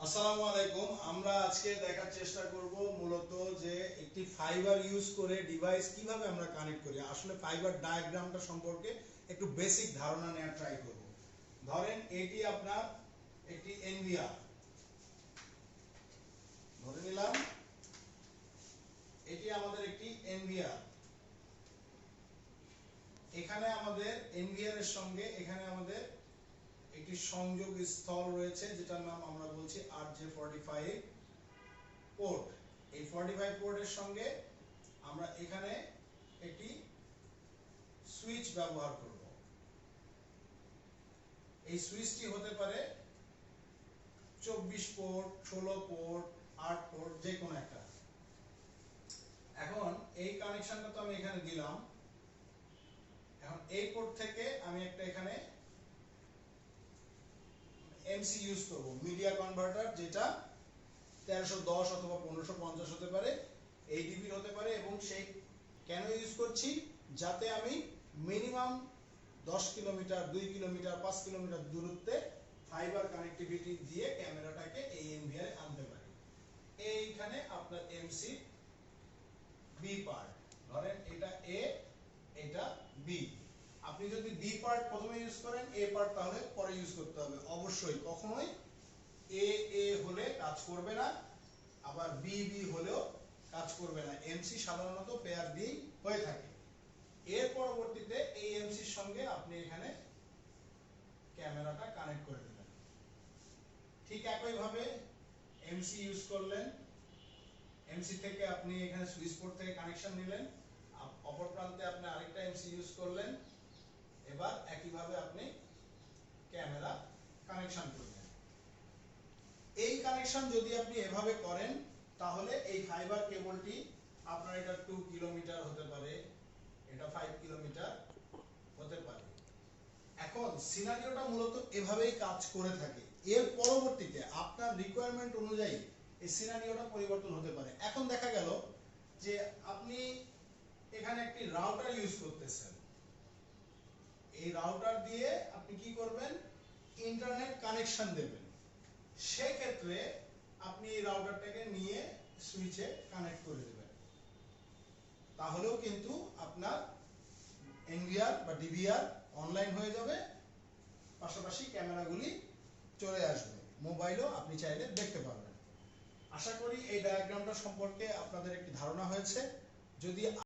আসসালামু আলাইকুম। আমরা আজকে দেখার চেষ্টা করব মূলত যে একটি ফাইবার ইউজ করে ডিভাইস কিভাবে আমরা কানেক্ট করি। আসলে ফাইবার ডায়াগ্রামটা সম্পর্কে একটু বেসিক ধারণা নেওয়ার ট্রাই করব। ধরেন এটি আপনার একটি এনভিআর, ধরে নিলাম এটি আমাদের একটি এনভিআর। এখানে আমাদের এনভিআর এর সঙ্গে এখানে আমাদের একটি সংযোগ স্থল রয়েছে, যেটার নাম আমরা বলছি RJ45 পোর্ট। এই 45 পোর্টের সঙ্গে আমরা এখানে একটি সুইচ ব্যবহার করব। এই সুইচটি হতে পারে 24 পোর্ট, 16 পোর্ট, 8 পোর্ট, যে কোনো একটা। এখন এই কানেকশনটা তো আমি এখানে দিলাম। এখন এই পোর্ট থেকে আমি একটা এখানে এমসি ইউজ করব, মিডিয়া কনভার্টার, যেটা 1310 অথবা 1550 হতে পারে, 8 ডিবির হতে পারে। এবং সেই কেন ইউজ করছি? যাতে আমি মিনিমাম 10 কিলোমিটার, 2 কিলোমিটার, 5 কিলোমিটার দূরত্বে ফাইবার কানেক্টিভিটি দিয়ে ক্যামেরাটাকে এই এনভিআর এ আনতে পারি। এইখানে আপনার এমসি বি পার্ট, ধরেন এটা এ, এটা বি। আপনি যদি বি পার্ট প্রথমে ইউজ করেন, এ পার্ট তাহলে পরে ইউজ করতে হবে। অবশ্যই কখনোই এ এ হলে কাজ করবে না, আবার বি বি হলেও কাজ করবে না। এমসি সাধারণত পেয়ার দিয়েই হয়ে থাকে। এর পরবর্তীতে এই এমসির সঙ্গে আপনি এখানে ক্যামেরাটা কানেক্ট করে দিবেন। ঠিক একই ভাবে এমসি ইউজ করলেন, এমসি থেকে আপনি এখানে সুইচ পোর্ট থেকে কানেকশন নিলেন, অপর প্রান্তে আপনি আরেকটা এমসি ইউজ করলেন। এবার একইভাবে আপনি ক্যামেরা কানেকশন করবেন। এই কানেকশন যদি আপনি এভাবে করেন, তাহলে এই ফাইবার কেবলটি আপনার এটা 2 কিলোমিটার হতে পারে, এটা 5 কিলোমিটার হতে পারে। এখন সিনারিওটা মূলত এভাবেই কাজ করে থাকে। এর পরবর্তীতে আপনার রিকোয়ারমেন্ট অনুযায়ী এই সিনারিওটা পরিবর্তন হতে পারে। এখন দেখা গেল যে আপনি এখানে একটি রাউটার ইউজ করতেছেন। এই রাউটার দিয়ে আপনি কি করবেন? ইন্টারনেট কানেকশন দেবেন। সেই ক্ষেত্রে আপনি এই রাউটারটাকে নিয়ে সুইচে কানেক্ট করে দেবেন। তাহলেও কিন্তু আপনার এনভিআর বা ডিভিআর অনলাইন হয়ে যাবে, পাশাপাশি ক্যামেরাগুলি চলে আসবে, মোবাইলও আপনি চাইলে দেখতে পারবেন। আশা করি এই ডায়াগ্রামটা সম্পর্কে আপনাদের একটি ধারণা হয়েছে। যদি